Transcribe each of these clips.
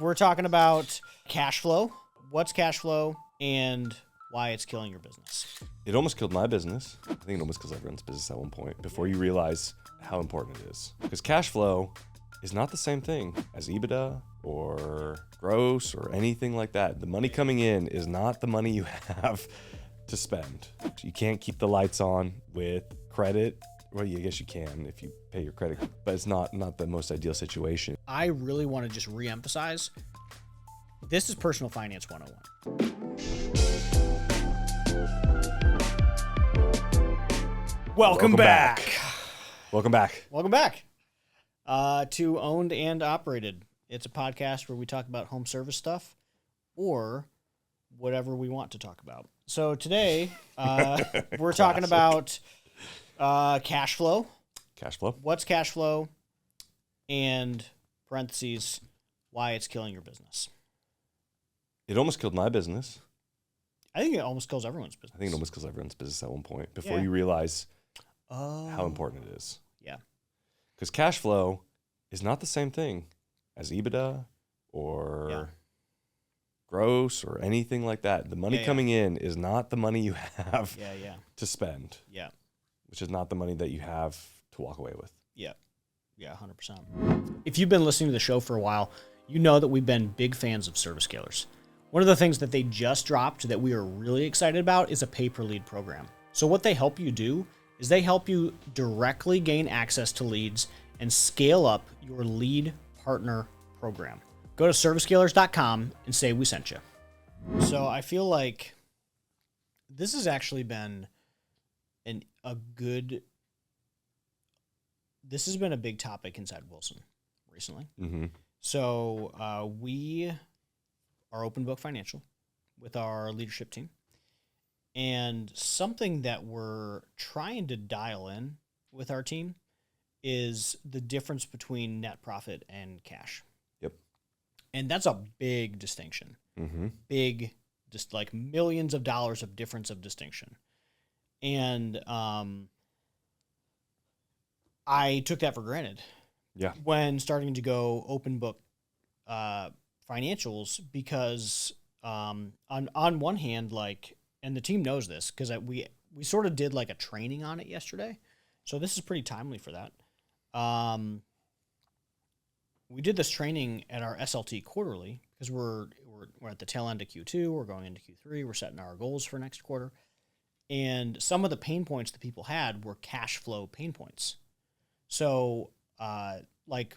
We're talking about cash flow. What's cash flow and why it's killing your business? It almost killed my business. I think it almost kills everyone's business at one point before you realize how important it is. Because cash flow is not the same thing as EBITDA or gross or anything like that. The money coming in is not the money you have to spend. You can't keep the lights on with credit. Well, I guess you can if you pay your credit, but it's not the most ideal situation. I really want to just reemphasize, this is Personal Finance 101. Welcome back. Welcome back. Welcome back to Owned and Operated. It's a podcast where we talk about home service stuff or whatever we want to talk about. So today we're talking about cash flow. Cash flow. What's cash flow? And parentheses, why it's killing your business. It almost killed my business. I think it almost kills everyone's business. I think it almost kills everyone's business at one point before you realize how important it is. Yeah. Because cash flow is not the same thing as EBITDA or gross or anything like that. The money coming in is not the money you have to spend. Yeah. Which is not the money that you have to walk away with. Yeah. Yeah, 100%. If you've been listening to the show for a while, you know that we've been big fans of Service Scalers. One of the things that they just dropped that we are really excited about is a pay-per-lead program. So what they help you do is they help you directly gain access to leads and scale up your lead partner program. Go to servicescalers.com and say we sent you. So I feel like this has actually been this has been a big topic inside Wilson recently. Mm-hmm. So we are Open Book Financial with our leadership team. And something that we're trying to dial in with our team is the difference between net profit and cash. Yep. And that's a big distinction. Mm-hmm. Big, just like millions of dollars of difference of distinction. And I took that for granted. Yeah. When starting to go open book financials, because on one hand, like, and the team knows this because we sort of did like a training on it yesterday, so this is pretty timely for that. We did this training at our SLT quarterly because we're at the tail end of Q2, we're going into Q3, we're setting our goals for next quarter, and some of the pain points that people had were cash flow pain points. So like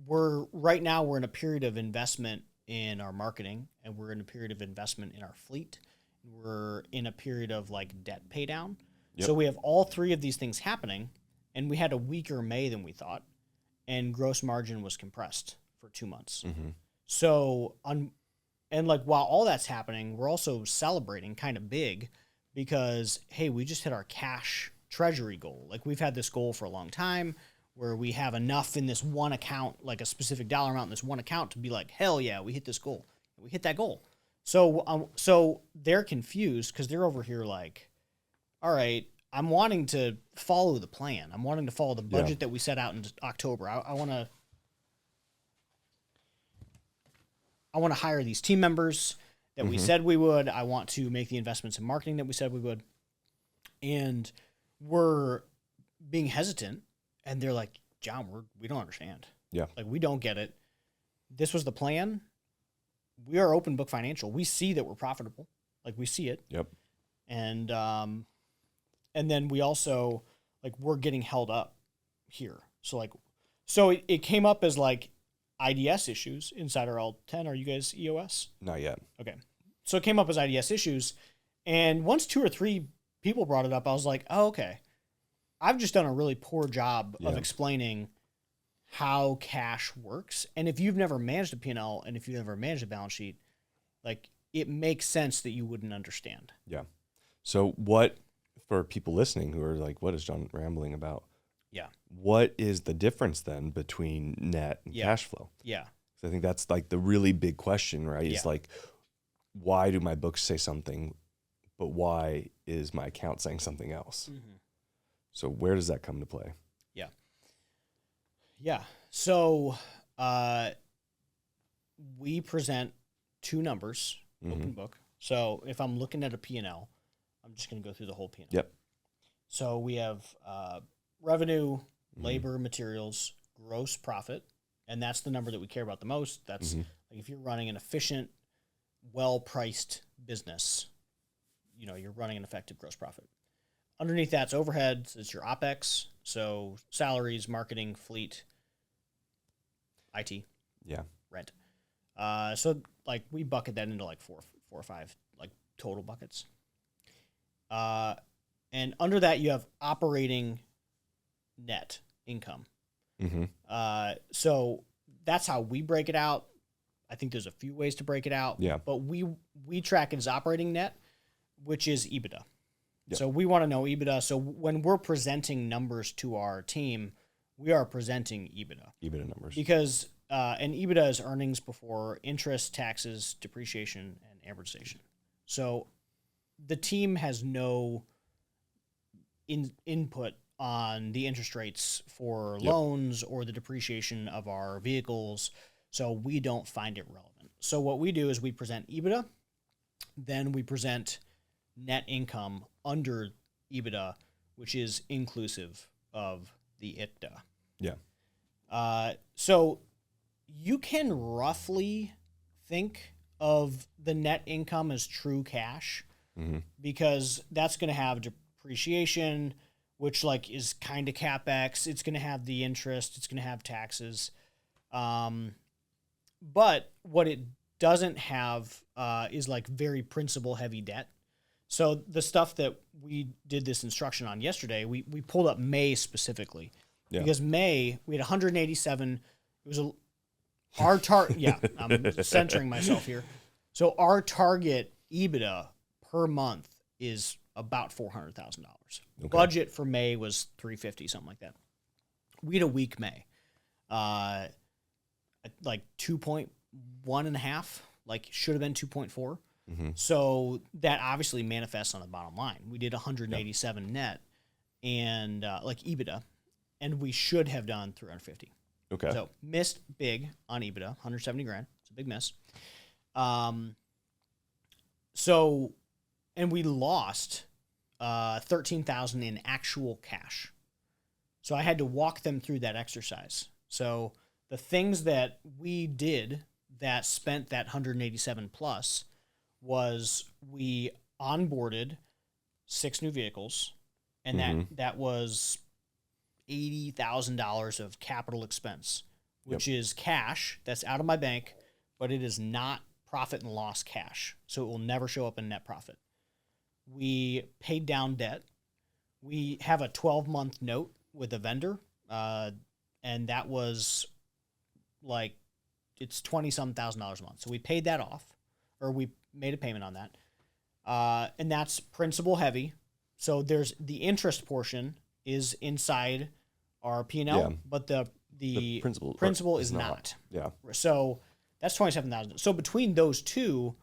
we're in a period of investment in our marketing, and we're in a period of investment in our fleet. We're in a period of like debt pay down. Yep. So we have all three of these things happening, and we had a weaker May than we thought, and gross margin was compressed for 2 months. Mm-hmm. So and like while all that's happening, we're also celebrating kind of big because, hey, we just hit our cash treasury goal. Like we've had this goal for a long time where we have enough in this one account, like a specific dollar amount in this one account to be like, hell yeah, we hit this goal. We hit that goal. So they're confused because they're over here like, all right, I'm wanting to follow the plan. I'm wanting to follow the budget that we set out in October. I want to hire these team members that we said we would. I want to make the investments in marketing that we said we would. And we're being hesitant, and they're like, John, we don't understand. Yeah. Like, we don't get it. This was the plan. We are Open Book Financial. We see that we're profitable. Like, we see it. Yep. And then we also, like, we're getting held up here. So it came up as, like, IDS issues inside our L10. Are you guys EOS? Not yet. Okay. So it came up as IDS issues. And once 2 or 3 people brought it up, I was like, oh, okay. I've just done a really poor job of explaining how cash works. And if you've never managed a P&L and if you've never managed a balance sheet, like, it makes sense that you wouldn't understand. Yeah. So what, for people listening who are like, what is John rambling about? Yeah. What is the difference then between net and cash flow? Yeah. So I think that's like the really big question, right? Yeah. Is like, why do my books say something, but why is my account saying something else? Mm-hmm. So where does that come to play? Yeah. So we present two numbers, open book. So if I'm looking at a P&L, I'm just going to go through the whole P&L. Yep. So we have revenue, labor, materials, gross profit, and that's the number that we care about the most. That's like if you're running an efficient, well-priced business, you're running an effective gross profit. Underneath that's overhead. It's your OPEX, so salaries, marketing, fleet, IT, rent. So like we bucket that into like four or five like total buckets. And under that you have operating net income. So that's how we break it out. I think there's a few ways to break it out. Yeah. But we track it as operating net, which is EBITDA. Yep. So we want to know EBITDA. So when we're presenting numbers to our team, we are presenting EBITDA. EBITDA numbers. Because and EBITDA is earnings before interest, taxes, depreciation, and amortization. So the team has no input on the interest rates for loans or the depreciation of our vehicles. So we don't find it relevant. So what we do is we present EBITDA, then we present net income under EBITDA, which is inclusive of the ITDA. Yeah. So you can roughly think of the net income as true cash because that's going to have depreciation, which like is kind of CapEx. It's going to have the interest. It's going to have taxes. But what it doesn't have is like very principal heavy debt. So the stuff that we did this instruction on yesterday, we pulled up May specifically because May we had 187. It was our target. Yeah, I'm centering myself here. So our target EBITDA per month is about $400,000. Okay. Budget for May was $350, something like that. We had a weak May, like 2.1.5, like should have been 2.4. So that obviously manifests on the bottom line. We did 187 net and like EBITDA, and we should have done 350. Okay. So missed big on EBITDA, 170 grand. It's a big miss. So, and we lost 13,000 in actual cash. So I had to walk them through that exercise. So the things that we did that spent that 187 plus was we onboarded 6 new vehicles, and that was $80,000 of capital expense, which is cash that's out of my bank, but it is not profit and loss cash. So it will never show up in net profit. We paid down debt. We have a 12-month note with a vendor, and that was like, it's $20-some thousand a month. So we paid that off, or we made a payment on that. And that's principal heavy. So there's the interest portion is inside our P&L, but the principal is not. Yeah. So that's $27,000. So between those two,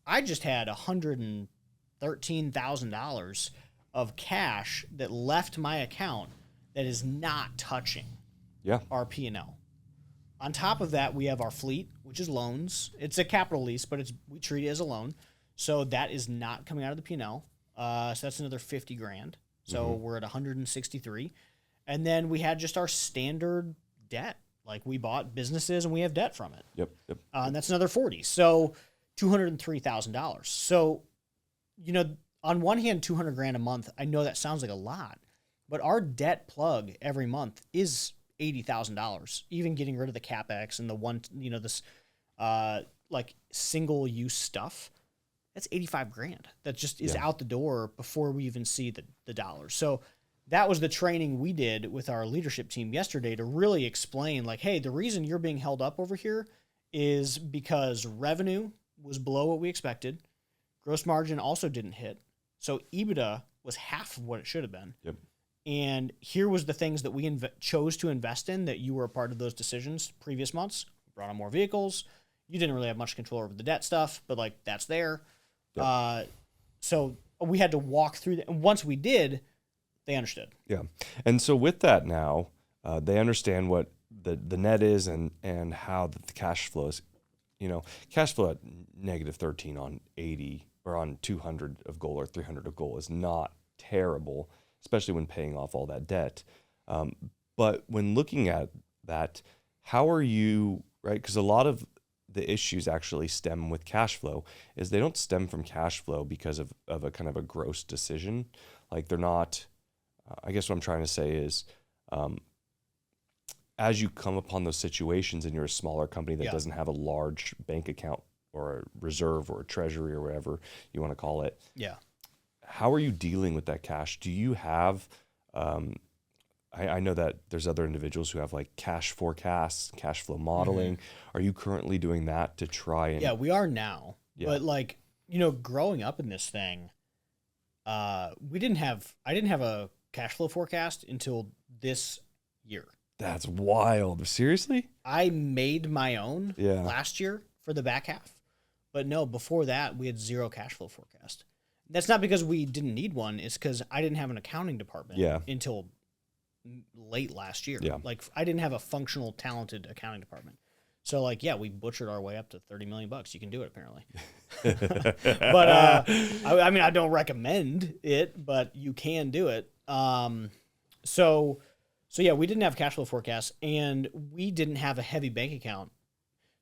I just had $113,000 of cash that left my account that is not touching our P&L. On top of that, we have our fleet, which is loans. It's a capital lease, but we treat it as a loan. So that is not coming out of the P&L. So that's another 50 grand. So we're at 163. And then we had just our standard debt. Like we bought businesses and we have debt from it. Yep. And that's another 40. So $203,000. So, on one hand, 200 grand a month, I know that sounds like a lot, but our debt plug every month is $80,000, even getting rid of the CapEx and the one, this like single use stuff. That's 85 grand. That just is out the door before we even see the dollars. So that was the training we did with our leadership team yesterday to really explain like, hey, the reason you're being held up over here is because revenue was below what we expected. Gross margin also didn't hit. So EBITDA was half of what it should have been. Yep. And here was the things that we chose to invest in that you were a part of those decisions previous months. We brought on more vehicles. You didn't really have much control over the debt stuff, but like that's there. Yep. So we had to walk through that. And once we did, they understood. Yeah. And so with that now, they understand what the net is and how the cash flows. cash flow at negative 13 on 80 or on 200 of goal or 300 of goal is not terrible, especially when paying off all that debt. But when looking at that, how are you, right? Because a lot of the issues actually stem with cash flow is they don't stem from cash flow because of a kind of a gross decision. Like they're not, I guess what I'm trying to say is, as you come upon those situations and you're a smaller company that doesn't have a large bank account or a reserve or a treasury or whatever you want to call it. Yeah. How are you dealing with that cash? Do you have, I know that there's other individuals who have like cash forecasts, cash flow modeling. Are you currently doing that to try and? Yeah, we are now. Yeah. But like, growing up in this thing, I didn't have a cash flow forecast until this year. That's wild. Seriously? I made my own Yeah. last year for the back half. But no, before that, we had zero cash flow forecast. That's not because we didn't need one. It's because I didn't have an accounting department until late last year. Yeah. Like, I didn't have a functional, talented accounting department. So, like, yeah, we butchered our way up to $30 million. You can do it, apparently. But, I mean, I don't recommend it, but you can do it. So yeah, we didn't have cash flow forecasts, and we didn't have a heavy bank account.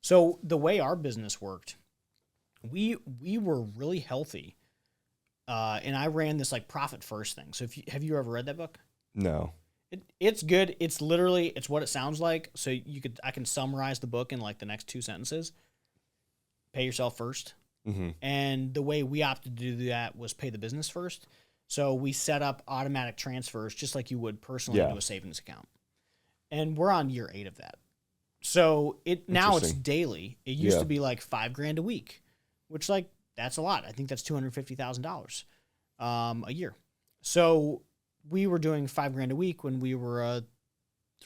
So the way our business worked, we were really healthy, and I ran this like profit first thing. So have you ever read that book? No. It's good. It's literally what it sounds like. So I can summarize the book in like the next 2 sentences. Pay yourself first, and the way we opted to do that was pay the business first. So we set up automatic transfers just like you would personally into a savings account. And we're on year 8 of that. So now it's daily. It used to be like $5,000 a week, which like that's a lot. I think that's $250,000 a year. So we were doing $5,000 a week when we were a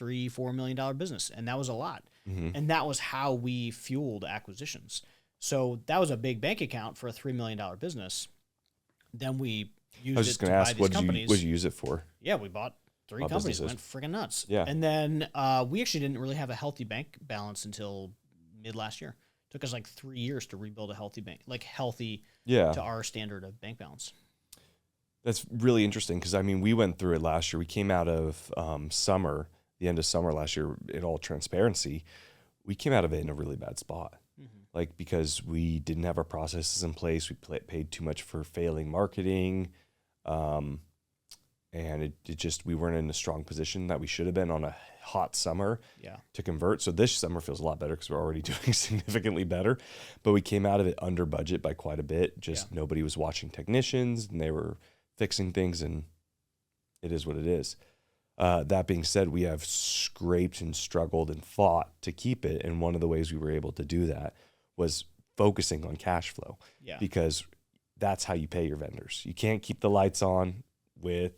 $3-4 million business, and that was a lot. And that was how we fueled acquisitions. So that was a big bank account for a $3 million business. Then we used I was just it to going to buy ask, these companies. what did you use it for? Yeah, we bought 3 companies. businesses. Went freaking nuts. Yeah. And then we actually didn't really have a healthy bank balance until mid last year. It took us like 3 years to rebuild a healthy bank, like healthy to our standard of bank balance. That's really interesting because, I mean, we went through it last year. We came out of the end of summer last year, in all transparency. We came out of it in a really bad spot. Like, because we didn't have our processes in place. We paid too much for failing marketing. And it just, we weren't in a strong position that we should have been on a hot summer to convert. So this summer feels a lot better because we're already doing significantly better, but we came out of it under budget by quite a bit. Just nobody was watching technicians and they were fixing things, and it is what it is. That being said, we have scraped and struggled and fought to keep it. And one of the ways we were able to do that was focusing on cash flow because that's how you pay your vendors. You can't keep the lights on with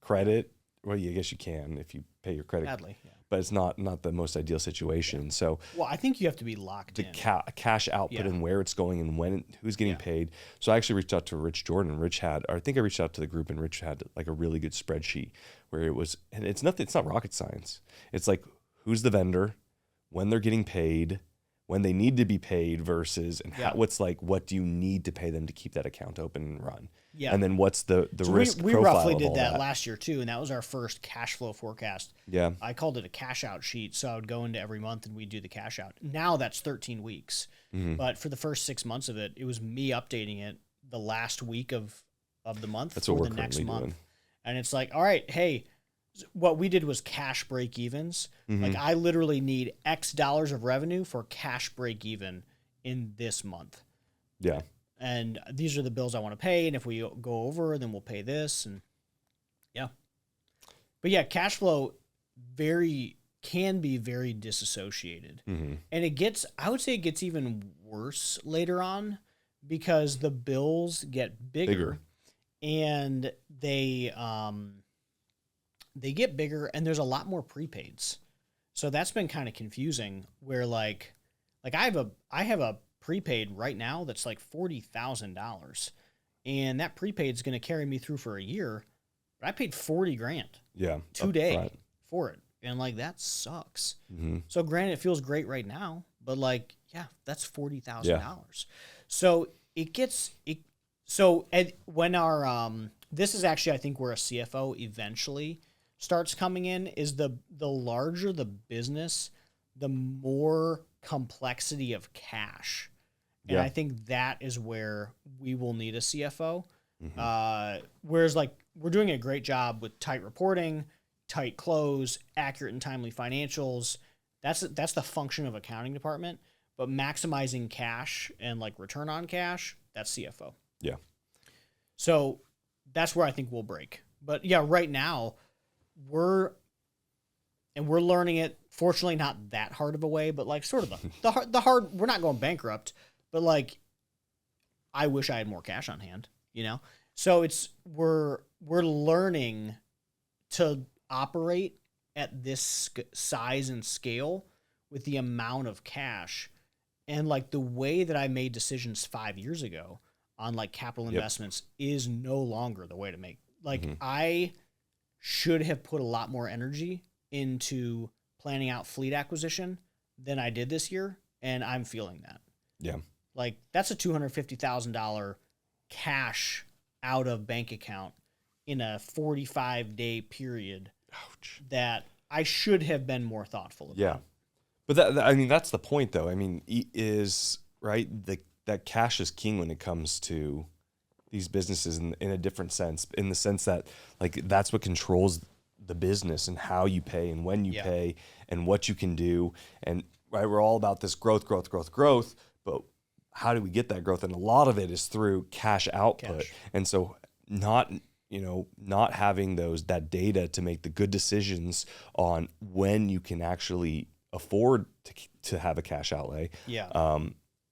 credit. Well, I guess you can if you pay your credit, Badly, but it's not the most ideal situation. So, well, I think you have to be locked in. Cash output and where it's going and when, who's getting paid. So I actually reached out to Rich Jordan. I think I reached out to the group, and Rich had like a really good spreadsheet where it was, and it's not rocket science. It's like, who's the vendor, when they're getting paid, when they need to be paid versus, and what do you need to pay them to keep that account open and run? Yeah. And then what's the risk profile? We roughly did that last year too, and that was our first cash flow forecast. Yeah. I called it a cash out sheet, so I would go into every month and we'd do the cash out. Now that's 13 weeks. But for the first 6 months of it, it was me updating it the last week of the month for the next month. Doing. And it's like, all right, hey, what we did was cash break evens. Like, I literally need X dollars of revenue for cash break even in this month. Yeah. And these are the bills I want to pay. And if we go over, then we'll pay this. And but yeah, cash flow can be very disassociated. And I would say it gets even worse later on because the bills get bigger. And they get bigger, and there's a lot more prepaids. So that's been kind of confusing where like I have a prepaid right now that's like $40,000, and that prepaid is going to carry me through for a year, but I paid $40,000 today for it. And like, that sucks. So granted, it feels great right now, but like Yeah, that's $40,000. So it gets it. So when our this is actually, I think, where a CFO eventually starts coming in, is the larger the business, the more complexity of cash. And Yeah. I think that is where we will need a CFO. Mm-hmm. Whereas like we're doing a great job with tight reporting, tight close, accurate and timely financials. That's the function of accounting department. But maximizing cash and like return on cash, that's CFO. Yeah. So that's where I think we'll break. But yeah, right now we're learning it. Fortunately, not that hard of a way, but like sort of the hard. We're not going bankrupt, but like I wish I had more cash on hand. So we're learning to operate at this size and scale with the amount of cash, and like the way that I made decisions 5 years ago on like capital investments is no longer the way to make. Like I should have put a lot more energy into planning out fleet acquisition than I did this year, and I'm feeling that. Yeah. Like that's a $250,000 cash out of bank account in a 45-day period. Ouch. That I should have been more thoughtful about. Yeah. But I mean, that's the point though. I mean, is right. That cash is king when it comes to these businesses in a different sense, in the sense that like that's what controls the business and how you pay and when you pay and what you can do. And right, we're all about this growth, but how do we get that growth? And a lot of it is through cash output. And so not having that data to make the good decisions on when you can actually afford to have a cash outlay,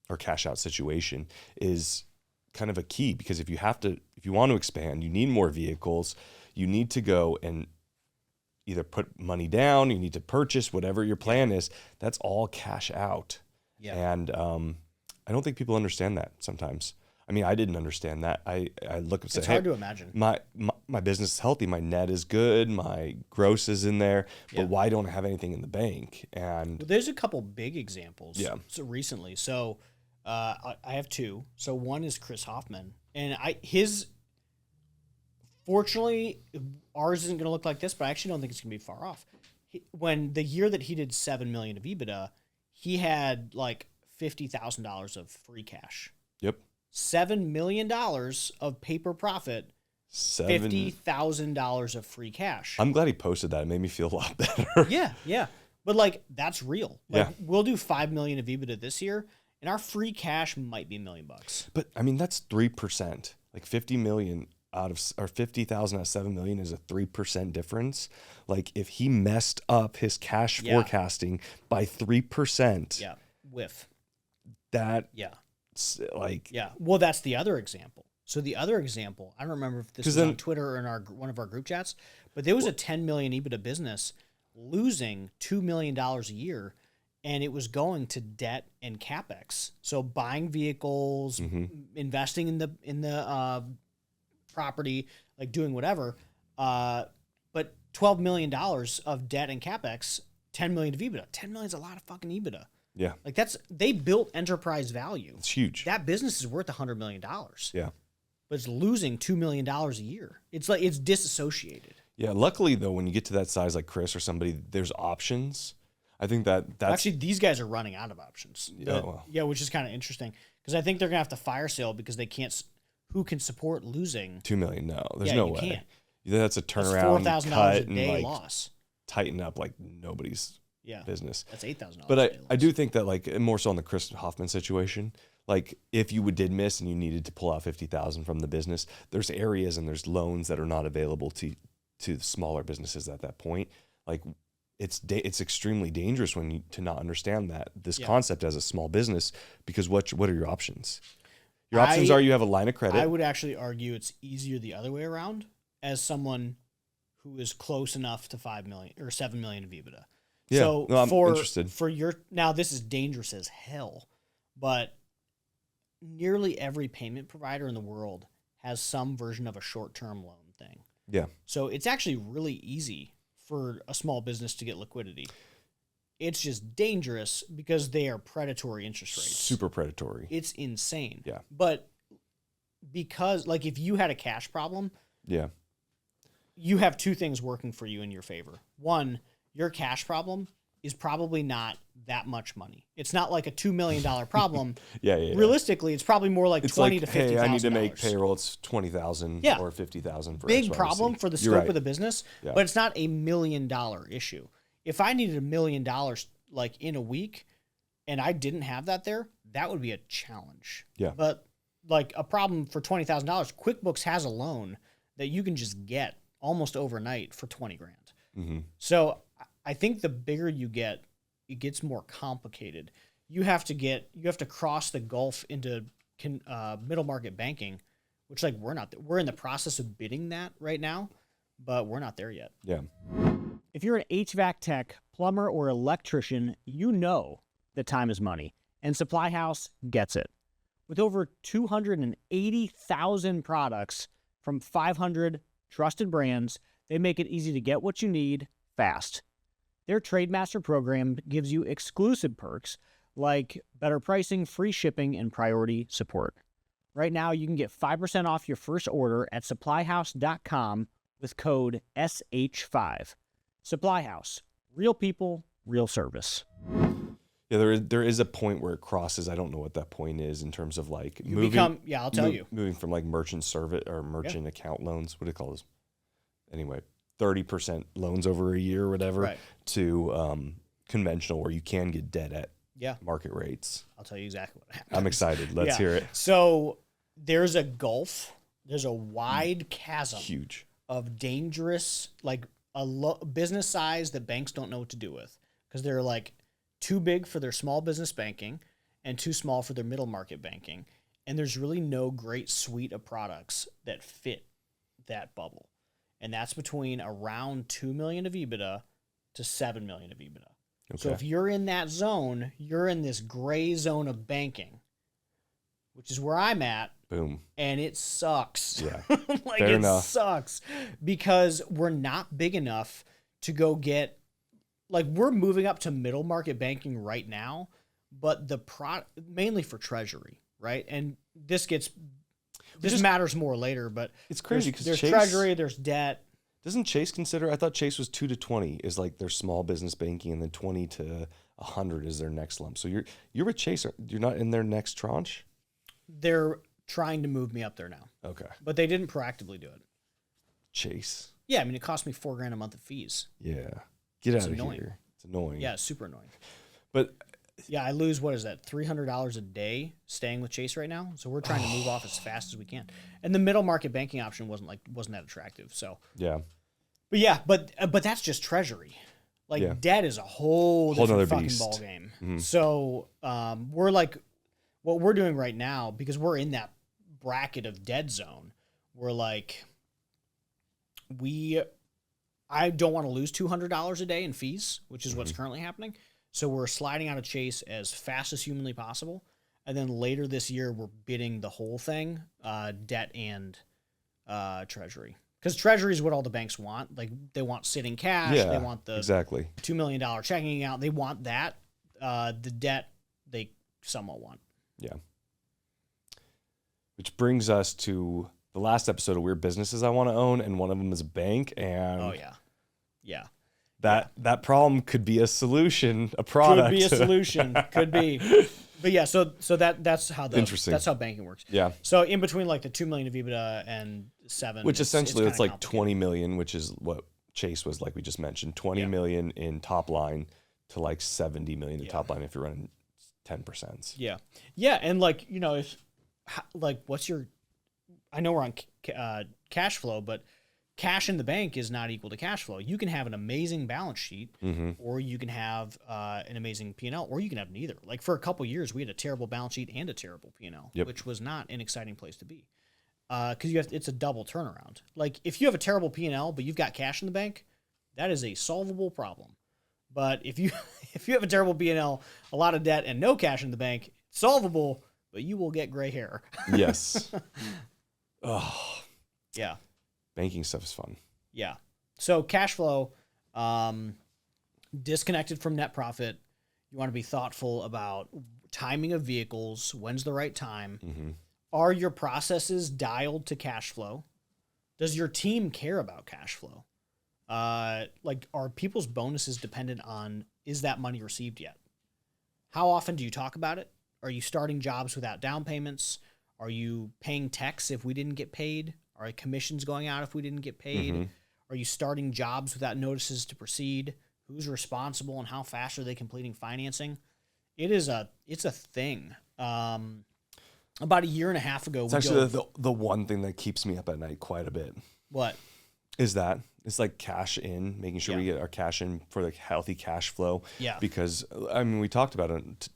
or cash out situation is kind of a key, because if you want to expand, you need more vehicles, you need to go and either put money down, you need to purchase whatever your plan is. That's all cash out. Yeah. And I don't think people understand that sometimes. I mean, I didn't understand that. I look and say, it's hard to imagine. My business is healthy. My net is good. My gross is in there. But why don't I have anything in the bank? And there's a couple big examples. Yeah. So recently, I have two. So one is Chris Hoffman, and fortunately, ours isn't going to look like this, but I actually don't think it's going to be far off. When the year that he did $7 million of EBITDA, he had like $50,000 of free cash. Yep. $7 million of paper profit, $50,000 of free cash. I'm glad he posted that. It made me feel a lot better. Yeah. But like that's real. Like we'll do $5 million of EBITDA this year, and our free cash might be $1 million. But I mean, that's 3%. Like 50 million out of, or 50,000 out of 7 million is a 3% difference. Like if he messed up his cash forecasting by 3%. Whiff. That. Well, that's the other example. So the other example, I don't remember if this was on Twitter or in one of our group chats, but there was a 10 million EBITDA business losing $2 million a year, and it was going to debt and capex. So buying vehicles, investing in the property, like doing whatever. But $12 million of debt and capex, 10 million of EBITDA. 10 million is a lot of fucking EBITDA. Yeah. Like they built enterprise value. It's huge. That business is worth $100 million. Yeah. But it's losing $2 million a year. It's like, it's disassociated. Yeah. Luckily though, when you get to that size, like Chris or somebody, there's options. I think that's actually, these guys are running out of options. Which is kind of interesting, because I think they're gonna have to fire sale because they can't. Who can support losing $2 million? No, there's no way. Can't. That's a turnaround. That's $4,000 a day loss. Tighten up like nobody's business. That's $8,000. But I do think that like more so on the Chris Hoffman situation, like if you did miss and you needed to pull out 50,000 from the business, there's areas and there's loans that are not available to smaller businesses at that point. Like it's extremely dangerous to not understand this concept as a small business, because what are your options? Your options are you have a line of credit. I would actually argue it's easier the other way around, as someone who is close enough to 5 million or 7 million of EBITDA. Yeah, so I'm interested. Now this is dangerous as hell, but nearly every payment provider in the world has some version of a short-term loan thing. Yeah. So it's actually really easy for a small business to get liquidity. It's just dangerous because they are predatory interest rates. Super predatory. It's insane. Yeah. But because, like, if you had a cash problem, Yeah. you have two things working for you in your favor. One, your cash problem is probably not that much money. It's not like a $2 million problem. Yeah. Realistically, it's probably more like It's $20,000 like, to $50,000. hey, I need to make payroll. It's 20,000 Yeah. or 50,000 for Big XYZ. problem for the You're scope right. of the business, Yeah. but it's not $1 million issue. If I needed $1 million like in a week and I didn't have that there, that would be a challenge. Yeah. But like a problem for $20,000, QuickBooks has a loan that you can just get almost overnight for 20 grand. Mm-hmm. So I think the bigger you get, it gets more complicated. You have to cross the gulf into middle market banking, which like we're in the process of bidding that right now, but we're not there yet. Yeah. If you're an HVAC tech, plumber, or electrician, you know that time is money, and Supply House gets it. With over 280,000 products from 500 trusted brands, they make it easy to get what you need fast. Their Trademaster program gives you exclusive perks like better pricing, free shipping, and priority support. Right now, you can get 5% off your first order at supplyhouse.com with code SH5. Supply House. Real people, real service. Yeah, there is a point where it crosses. I don't know what that point is in terms of like I'll tell you. Moving from like merchant service or merchant account loans. What do you call those? Anyway, 30% loans over a year or whatever, Right. to conventional where you can get debt at Yeah. market rates. I'll tell you exactly what happened. I'm excited. Let's hear it. So there's a gulf. There's a wide chasm Huge. of dangerous, like business size that banks don't know what to do with because they're like too big for their small business banking and too small for their middle market banking. And there's really no great suite of products that fit that bubble. And that's between around 2 million of EBITDA to 7 million of EBITDA. Okay. So if you're in that zone, you're in this gray zone of banking, which is where I'm at. Boom. And it sucks. Yeah. Like Fair it enough. sucks because we're not big enough to go get, like, we're moving up to middle market banking right now, but mainly for treasury, right? And this matters more later, but It's crazy because there's Chase, treasury, there's debt. doesn't Chase consider? I thought Chase was 2 to 20 is like their small business banking, and then 20 to 100 is their next lump. So you're with Chase. You're not in their next tranche. They're trying to move me up there now, Okay. but they didn't proactively do it. Chase. Yeah, I mean, it cost me $4,000 a month of fees. Yeah. Get out of annoying. here. It's annoying. Yeah, it's super annoying. But Yeah, I lose, what is that, $300 a day staying with Chase right now. So we're trying to move off as fast as we can. And the middle market banking option wasn't that attractive. So, yeah. but yeah, but that's just treasury. Like Yeah. debt is a whole Whole different nother fucking beast. ball game. Mhm. So we're like, what we're doing right now, because we're in that bracket of dead zone, we're like, I don't want to lose $200 a day in fees, which is what's currently happening. So we're sliding out of Chase as fast as humanly possible. And then later this year, we're bidding the whole thing, debt and treasury. Because treasury is what all the banks want. Like, they want sitting cash. Yeah. They want the Exactly. $2 million checking account. They want that. The debt, they somewhat want. Yeah. Which brings us to the last episode of Weird Businesses I Want to Own, and one of them is a bank. And Oh, yeah. Yeah. that problem could be a solution, a product. Could be a solution. Could be. But yeah, so that's how Interesting. That's how banking works. Yeah. So in between like the 2 million of EBITDA and 7, Which essentially it's like complicated. 20 million, which is what Chase was, like we just mentioned, 20 million in top line to like 70 million in top line if you're running 10%. Yeah. Yeah, and like, you know, what's your, I know we're on cash flow, but cash in the bank is not equal to cash flow. You can have an amazing balance sheet, or you can have an amazing P&L, or you can have neither. Like for a couple years, we had a terrible balance sheet and a terrible P&L, which was not an exciting place to be. Because it's a double turnaround. Like if you have a terrible P&L, but you've got cash in the bank, that is a solvable problem. But if you have a terrible P&L, a lot of debt, and no cash in the bank, it's solvable, but you will get gray hair. Yes. Oh, Yeah. banking stuff is fun. Yeah. So cash flow, disconnected from net profit. You want to be thoughtful about timing of vehicles. When's the right time? Mm-hmm. Are your processes dialed to cash flow? Does your team care about cash flow? Like, are people's bonuses dependent on, is that money received yet? How often do you talk about it? Are you starting jobs without down payments? Are you paying techs if we didn't get paid? Are commissions going out if we didn't get paid? Mm-hmm. Are you starting jobs without notices to proceed? Who's responsible and how fast are they completing financing? It's a thing. About a year and a half ago, It's actually the one thing that keeps me up at night quite a bit. What? Is that it's like cash in, making sure we get our cash in for the healthy cash flow. Yeah. Because I mean, we talked about it,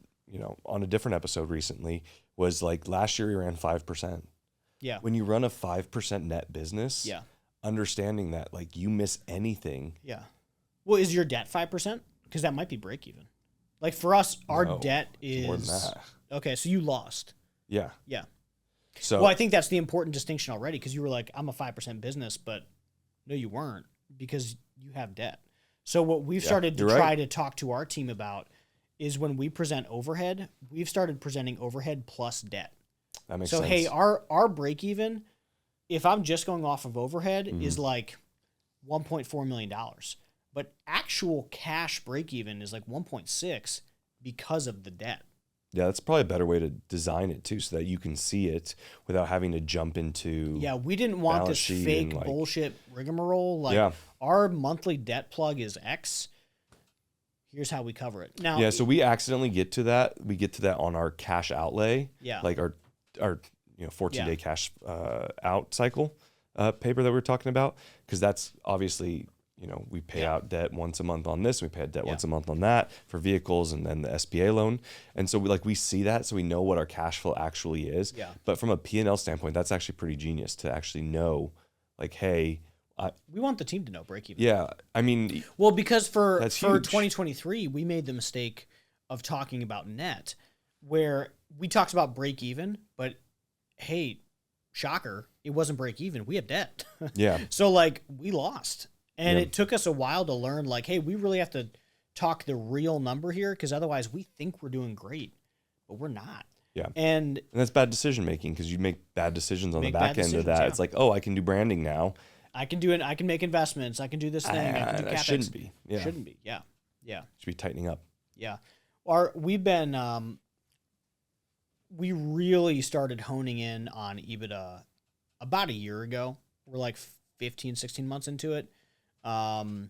on a different episode recently. Was like last year we ran 5%. Yeah. When you run a 5% net business, Yeah. understanding that like you miss anything. Yeah. Well, is your debt 5%? Because that might be break even. Like for us, our No, debt it's is more than that. Okay. So you lost. Yeah. Yeah. So Well, I think that's the important distinction already, because you were like, I'm a 5% business, but no, you weren't, because you have debt. So what we've started to you're try right. to talk to our team about is when we present overhead, we've started presenting overhead plus debt. that makes So, sense. hey, our break even, if I'm just going off of overhead, is like $1.4 million. But actual cash break even is like 1.6 because of the debt. Yeah, that's probably a better way to design it too, so that you can see it without having to jump into. Yeah, we didn't want balance this sheet fake and, like- bullshit rigmarole. Like, Yeah. our monthly debt plug is X. Here's how we cover it. Now, Yeah, so we accidentally get to that. We get to that on our cash outlay. Yeah. Like our 14-day Yeah. cash out cycle paper that we were talking about, because that's obviously, we pay Yeah. out debt once a month on this, we pay out debt Yeah. once a month on that for vehicles, and then the SBA loan. And so we see that, so we know what our cash flow actually is. Yeah. But from a P&L standpoint, that's actually pretty genius to actually know, like, hey, we want the team to know break even. yeah, I mean, Well, because for That's huge. 2023, we made the mistake of talking about net, where we talked about break even, but hey, shocker, it wasn't break even. We have debt. yeah, So like we lost. And Yeah. it took us a while to learn, like, hey, we really have to talk the real number here, because otherwise we think we're doing great, but we're not. yeah. And And that's bad decision making, because you make bad decisions on the Make back bad end of decisions, that. yeah. It's like, oh, I can do branding now. I can do it. I can make investments. I can do this thing. I can do That CapEx. shouldn't be. Yeah, Shouldn't be. Yeah. Yeah. should be tightening up. Yeah. We've been, we really started honing in on EBITDA about a year ago. We're like 15, 16 months into it. And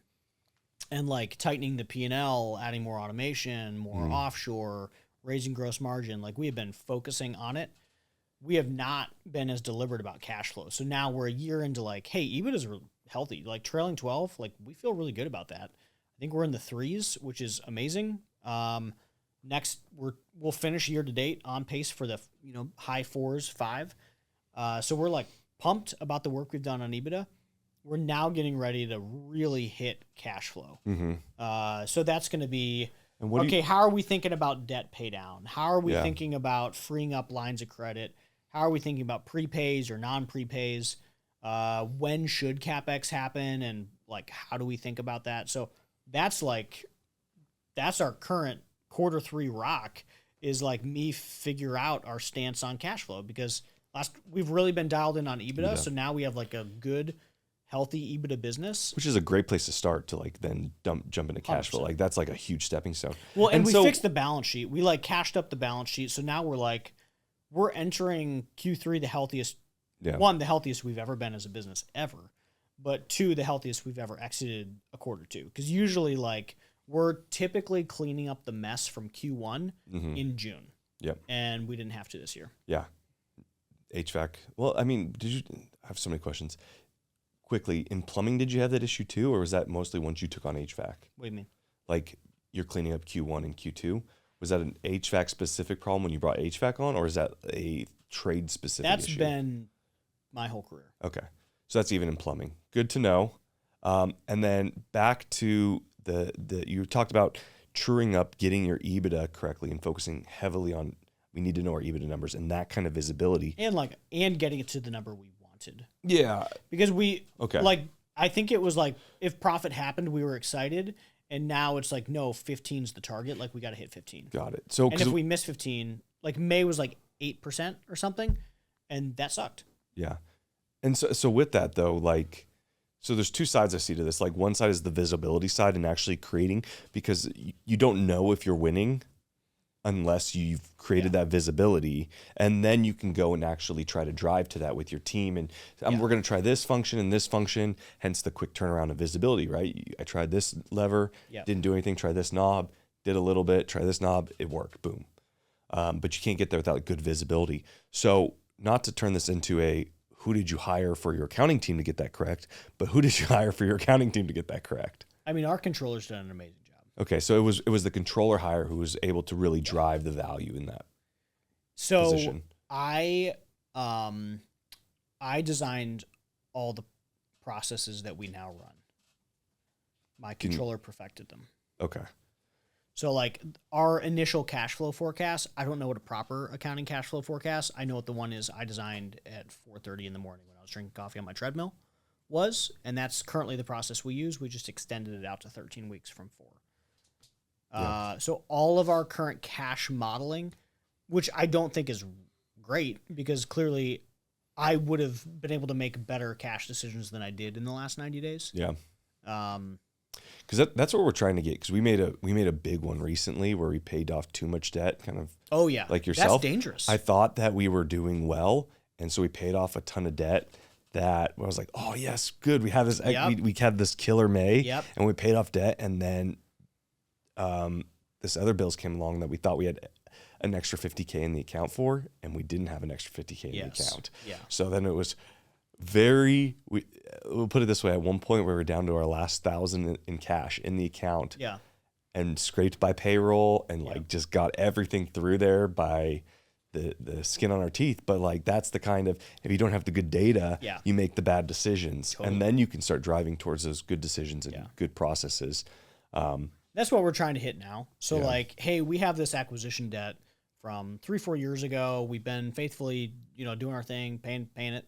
like tightening the P&L, adding more automation, more offshore, raising gross margin. Like we have been focusing on it. We have not been as deliberate about cash flow. So now we're a year into like, hey, EBITDA is healthy. Like trailing 12, like we feel really good about that. I think we're in the 3s, which is amazing. Next, we'll finish year to date on pace for the high 4s, 5. So we're like pumped about the work we've done on EBITDA. We're now getting ready to really hit cash flow. So that's going to be And what do okay. you, How are we thinking about debt pay down? How are we Yeah. thinking about freeing up lines of credit? How are we thinking about prepays or non-prepays? When should CapEx happen? And like, how do we think about that? So that's our current Q3 rock, is like me figure out our stance on cash flow, because we've really been dialed in on EBITDA. So now we have like a good, healthy EBITDA business. which is a great place to start to like then jump into cash flow. 100%. Like that's like a huge stepping stone. Well, and we so, fixed the balance sheet. We like cashed up the balance sheet. So now we're entering Q3 the healthiest. Yeah. One, the healthiest we've ever been as a business ever. But two, the healthiest we've ever exited a quarter to. Because usually like we're typically cleaning up the mess from Q1 in June. Yep. And we didn't have to this year. Yeah. HVAC. Well, I mean, I have so many questions. Quickly, in plumbing, did you have that issue too, or was that mostly once you took on HVAC? What do you mean? Like you're cleaning up Q1 and Q2. Was that an HVAC specific problem when you brought HVAC on, or is that a trade specific That's issue? been my whole career. Okay. So that's even in plumbing. Good to know. And then back to the you talked about truing up, getting your EBITDA correctly, and focusing heavily on, we need to know our EBITDA numbers and that kind of visibility. And getting it to the number we wanted. Yeah. Because we Okay. like, I think it was like, if profit happened, we were excited. And now it's like, no, 15's the target. Like we got to hit 15. Got it. So, And if we miss 15, like May was like 8% or something, and that sucked. yeah. And so with that though, like, so there's two sides I see to this. Like one side is the visibility side and actually creating, because you don't know if you're winning unless you've created that visibility, and then you can go and actually try to drive to that with your team. And we're going to try this function and this function, hence the quick turnaround of visibility, right? I tried this lever, didn't do anything, try this knob, did a little bit, try this knob, it worked, boom. But you can't get there without good visibility. So not to turn this into a, who did you hire for your accounting team to get that correct, but who did you hire for your accounting team to get that correct? I mean, our controller's done an amazing job. Okay, so it was the controller hire who was able to really drive the value in that position. I designed all the processes that we now run. My controller perfected them. Okay. So like our initial cash flow forecast, I don't know what a proper accounting cash flow forecast. I know what the one is I designed at 4:30 in the morning when I was drinking coffee on my treadmill was, and that's currently the process we use. We just extended it out to 13 weeks from 4. So all of our current cash modeling, which I don't think is great because clearly I would have been able to make better cash decisions than I did in the last 90 days. Yeah. Because that's what we're trying to get. Because we made a big one recently where we paid off too much debt, kind of. Oh yeah, like yourself. That's dangerous. I thought that we were doing well, and so we paid off a ton of debt. That I was like, oh yes, good. We have this. We had this killer May, and we paid off debt, and then this other bills came along that we thought we had an extra $50K in the account for, and we didn't have an extra $50K in the account. Yeah. So then it was we'll put it this way, at one point we were down to our last 1,000 in cash in the account. Yeah. And scraped by payroll and like just got everything through there by the skin on our teeth. But like that's the kind of, if you don't have the good data, you make the bad decisions. Totally. And then you can start driving towards those good decisions and good processes. That's what we're trying to hit now. So like, hey, we have this acquisition debt from 3-4 years ago. We've been faithfully, doing our thing, paying it.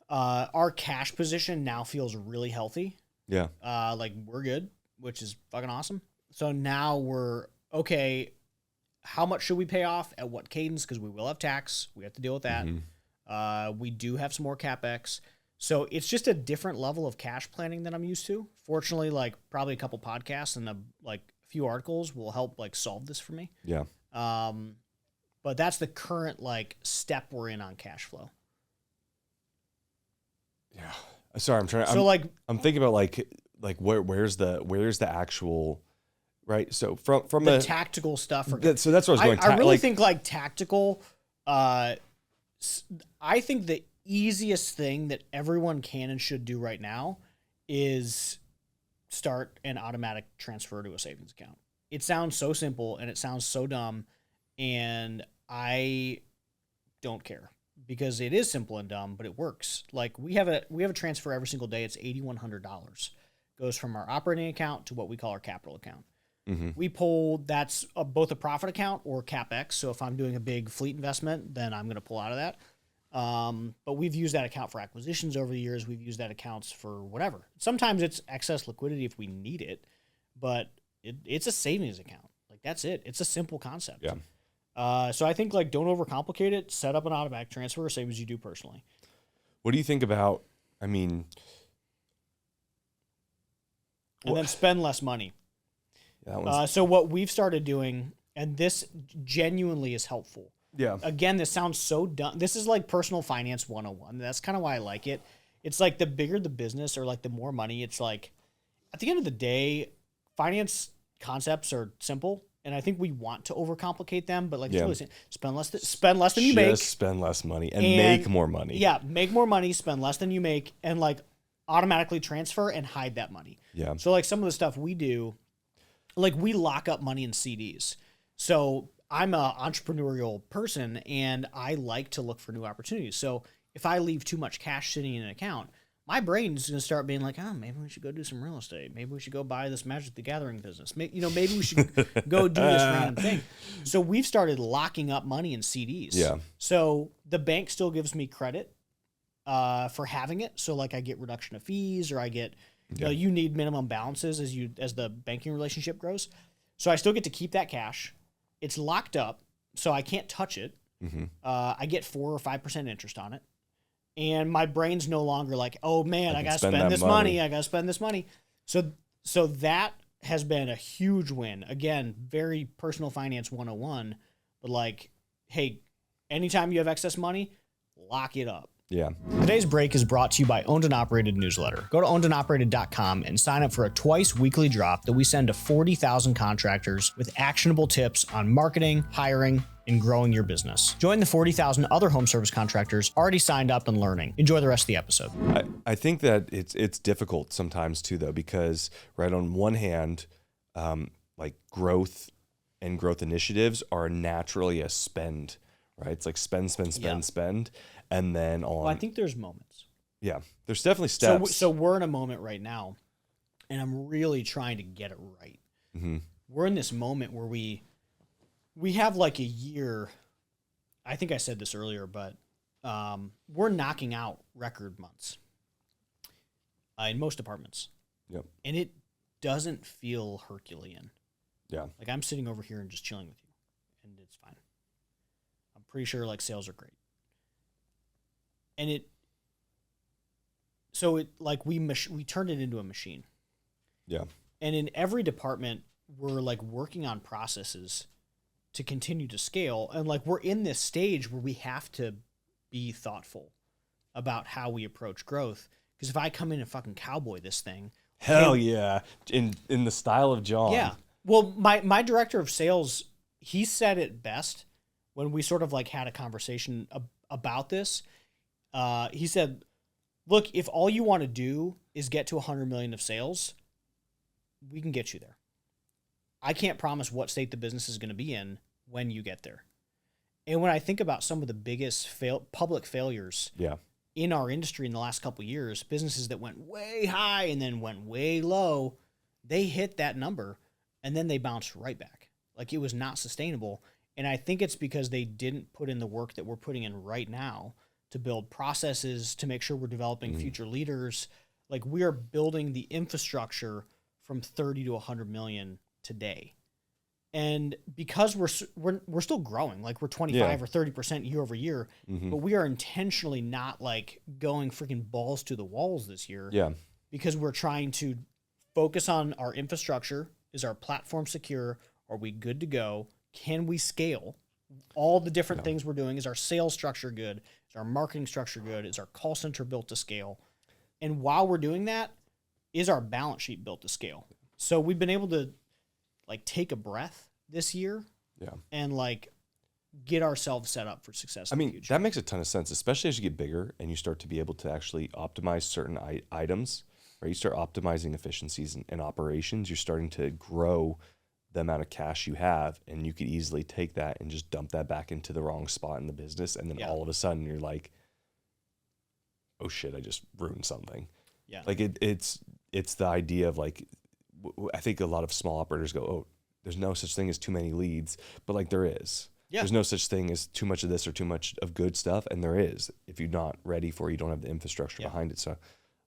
Our cash position now feels really healthy. Yeah. Like we're good, which is fucking awesome. So now we're okay. How much should we pay off at what cadence? Because we will have tax. We have to deal with that. Mm-hmm. We do have some more CapEx. So it's just a different level of cash planning than I'm used to. Fortunately, like probably a couple podcasts and a few articles will help like solve this for me. Yeah. But that's the current like step we're in on cash flow. Yeah. Sorry, I'm thinking about like where's the actual, right? So from the tactical stuff. So that's what I was going. I really think like tactical. I think the easiest thing that everyone can and should do right now is start an automatic transfer to a savings account. It sounds so simple and it sounds so dumb, and I don't care because it is simple and dumb, but it works. Like we have a transfer every single day. It's $8,100. Goes from our operating account to what we call our capital account. Mm-hmm. We pull, that's both a profit account or CapEx. So if I'm doing a big fleet investment, then I'm going to pull out of that. But we've used that account for acquisitions over the years. We've used that accounts for whatever. Sometimes it's excess liquidity if we need it, but it's a savings account. Like that's it. It's a simple concept. Yeah. So I think like don't overcomplicate it. Set up an automatic transfer, same as you do personally. What do you think about? And then spend less money. Yeah, so what we've started doing, and this genuinely is helpful. Yeah. Again, this sounds so dumb. This is like personal finance 101. That's kind of why I like it. It's like the bigger the business or like the more money, it's like at the end of the day, finance concepts are simple. And I think we want to overcomplicate them, but like it's really spend less than you make. Just spend less money and make more money. Yeah, make more money, spend less than you make, and like automatically transfer and hide that money. Yeah. So like some of the stuff we do, like we lock up money in CDs. So I'm an entrepreneurial person and I like to look for new opportunities. So if I leave too much cash sitting in an account, my brain's going to start being like, oh, maybe we should go do some real estate. Maybe we should go buy this Magic the Gathering business. Maybe we should go do this random thing. So we've started locking up money in CDs. Yeah. So the bank still gives me credit for having it. So like I get reduction of fees or I get, You know, you need minimum balances as the banking relationship grows. So I still get to keep that cash. It's locked up, so I can't touch it. I get 4 or 5% interest on it. And my brain's no longer like, oh man, I gotta spend this money. I gotta spend this money. So that has been a huge win. Again, very personal finance 101, but like, hey, anytime you have excess money, lock it up. Yeah. Today's break is brought to you by Owned and Operated newsletter. Go to ownedandoperated.com and sign up for a twice weekly drop that we send to 40,000 contractors with actionable tips on marketing, hiring, and growing your business. Join the 40,000 other home service contractors already signed up and learning. Enjoy the rest of the episode. I think that it's difficult sometimes too, though, because right on one hand, like growth and growth initiatives are naturally a spend, right? It's like spend. And then on. Well, I think there's moments. Yeah, there's definitely steps. So we're in a moment right now, and I'm really trying to get it right. We're in this moment where we have like a year. I think I said this earlier, but we're knocking out record months in most departments. Yep. And it doesn't feel Herculean. Yeah. Like I'm sitting over here and just chilling with you, and it's fine. I'm pretty sure like sales are great. And we turned it into a machine. Yeah. And in every department, we're like working on processes to continue to scale. And like, we're in this stage where we have to be thoughtful about how we approach growth. Because if I come in and fucking cowboy this thing. Hell yeah. In the style of John. Yeah. Well, my director of sales, he said it best when we sort of like had a conversation about this. He said, look, if all you want to do is get to 100 million of sales, we can get you there. I can't promise what state the business is going to be in when you get there. And when I think about some of the biggest public failures in our industry in the last couple of years, businesses that went way high and then went way low, they hit that number and then they bounced right back. Like it was not sustainable. And I think it's because they didn't put in the work that we're putting in right now to build processes, to make sure we're developing future leaders. Like we are building the infrastructure from 30 to 100 million today. And because we're still growing, like we're 25 or 30% year over year, but we are intentionally not like going freaking balls to the walls this year. Yeah. Because we're trying to focus on our infrastructure. Is our platform secure? Are we good to go? Can we scale? All the different things we're doing. Is our sales structure good? Is our marketing structure good? Is our call center built to scale? And while we're doing that, is our balance sheet built to scale? So we've been able to like take a breath this year and like get ourselves set up for success. I mean, that makes a ton of sense, especially as you get bigger and you start to be able to actually optimize certain items, right? You start optimizing efficiencies and operations. You're starting to grow the amount of cash you have, and you could easily take that and just dump that back into the wrong spot in the business. And then all of a sudden you're like, oh shit, I just ruined something. Yeah. Like it's the idea of like, I think a lot of small operators go, oh, there's no such thing as too many leads, but like there is. Yeah. There's no such thing as too much of this or too much of good stuff. And there is, if you're not ready for it, you don't have the infrastructure behind it. So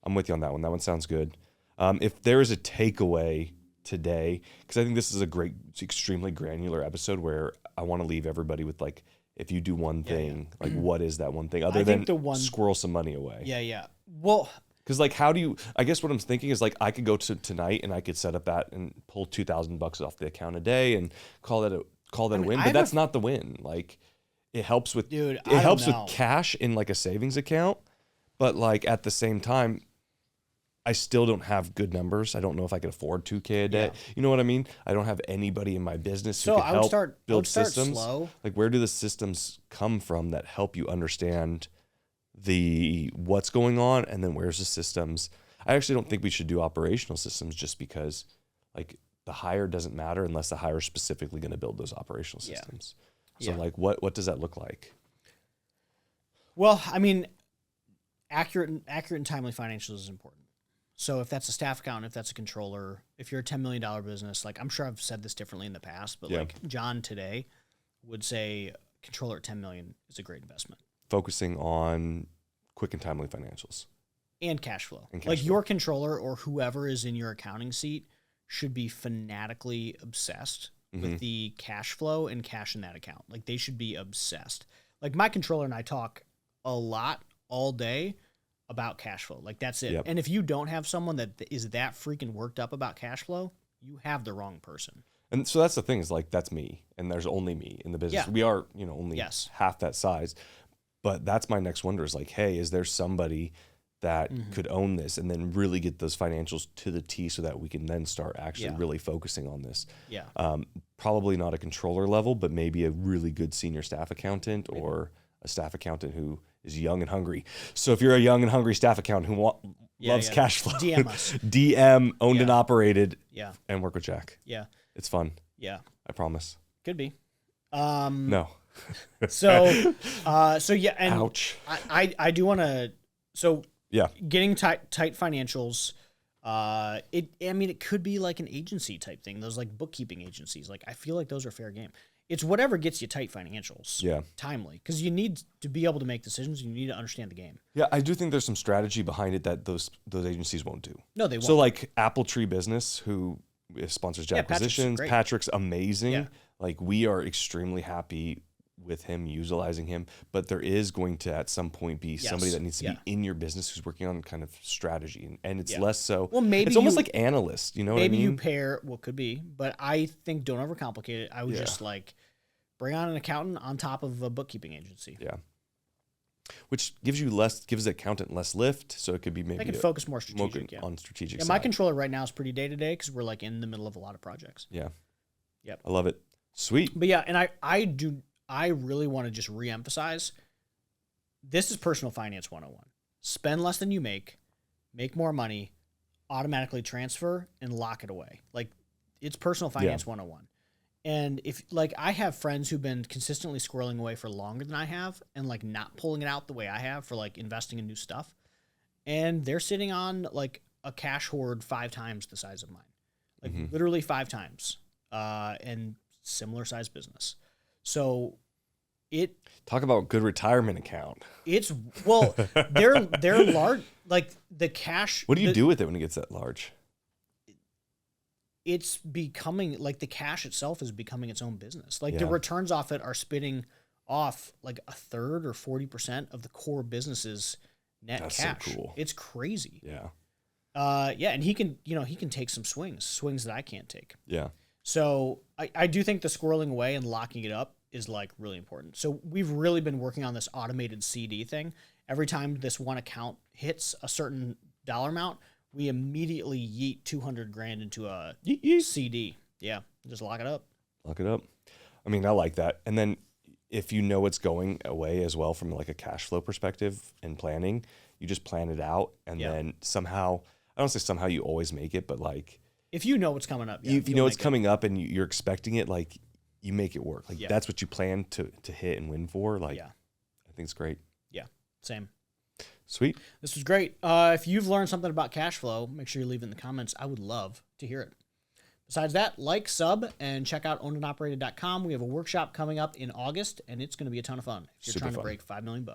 I'm with you on that one. That one sounds good. If there is a takeaway today, because I think this is a great, extremely granular episode where I want to leave everybody with like, if you do one thing, like what is that one thing other than squirrel some money away? Yeah. Well, because like, how do you, I guess what I'm thinking is like, I could go to tonight and I could set up that and pull $2,000 off the account a day and call that a win, but that's not the win. Like it helps with, it helps with cash in like a savings account, but like at the same time, I still don't have good numbers. I don't know if I could afford $2K a day. Yeah. You know what I mean? I don't have anybody in my business who can help build systems. Slow. Like where do the systems come from that help you understand what's going on, and then where's the systems? I actually don't think we should do operational systems just because like the hire doesn't matter unless the hire is specifically going to build those operational systems. So like what does that look like? Well, I mean, accurate and timely financials is important. So if that's a staff accountant, if that's a controller, if you're a $10 million business, like I'm sure I've said this differently in the past, but like John today would say controller at 10 million is a great investment. Focusing on quick and timely financials. And cash flow. And cash Like flow. your controller or whoever is in your accounting seat should be fanatically obsessed with the cash flow and cash in that account. Like they should be obsessed. Like my controller and I talk a lot all day about cash flow. Like that's it. Yep. And if you don't have someone that is that freaking worked up about cash flow, you have the wrong person. And so that's the thing is like, that's me. And there's only me in the business. Yeah. We are, only Yes. half that size. But that's my next wonder is like, hey, is there somebody that could own this and then really get those financials to the T so that we can then start actually really focusing on this? Yeah. Probably not a controller level, but maybe a really good senior staff accountant or a staff accountant who is young and hungry. So if you're a young and hungry staff accountant who loves cash flow, DM us. DM, owned and operated, Yeah. and work with Jack. Yeah. It's fun. Yeah. I promise. Could be. No. So yeah, and Ouch. I do want to. So Yeah. getting tight financials. It could be like an agency type thing. Those like bookkeeping agencies. Like I feel like those are fair game. It's whatever gets you tight financials. Yeah. Timely, because you need to be able to make decisions. You need to understand the game. Yeah, I do think there's some strategy behind it that those agencies won't do. No, they won't. So like Apple Tree Business, who sponsors Jack Patrick's Positions, great. Patrick's amazing. Yeah. Like we are extremely happy with him, utilizing him. But there is going to at some point be somebody that needs to be in your business who's working on kind of strategy, and it's less so. Well, maybe it's almost like analyst. You know what I maybe mean? you pair. Well, could be, but I think don't overcomplicate it. I would just like bring on an accountant on top of a bookkeeping agency. Yeah. Which gives the accountant less lift, so it could be maybe They can focus more strategic. on strategic. Yeah, side. my controller right now is pretty day to day because we're like in the middle of a lot of projects. Yeah. Yep. I love it. Sweet. But yeah, and I really want to just reemphasize this is personal finance 101. Spend less than you make more money, automatically transfer and lock it away. Like it's personal finance 101. And if like I have friends who've been consistently squirreling away for longer than I have and like not pulling it out the way I have for like investing in new stuff. And they're sitting on like a cash hoard 5 times the size of mine. Like literally 5 times. And similar size business. So Talk about good retirement account. it's well, they're large. Like the cash. What do you do with it when it gets that large? It's becoming like the cash itself is becoming its own business. Like the returns off it are spitting off like a third or 40% of the core business's net That's cash. so cool. It's crazy. Yeah. And he can take some swings that I can't take. Yeah. So I do think the squirreling away and locking it up is like really important. So we've really been working on this automated CD thing. Every time this one account hits a certain dollar amount, we immediately yeet 200 grand into a CD. Yeah. Just lock it up. Lock it up. I mean, I like that. And then if you know it's going away as well from like a cash flow perspective and planning, you just plan it out. And then somehow, I don't say somehow you always make it, but like, if you know what's coming up, if you know it's coming up and you're expecting it, like you make it work. Like that's what you plan to hit and win for. Like, I think it's great. Yeah. Same. Sweet. This was great. If you've learned something about cash flow, make sure you leave it in the comments. I would love to hear it. Besides that, like, sub, and check out ownedandoperated.com. We have a workshop coming up in August, and it's going to be a ton of fun if you're trying to break $5 million.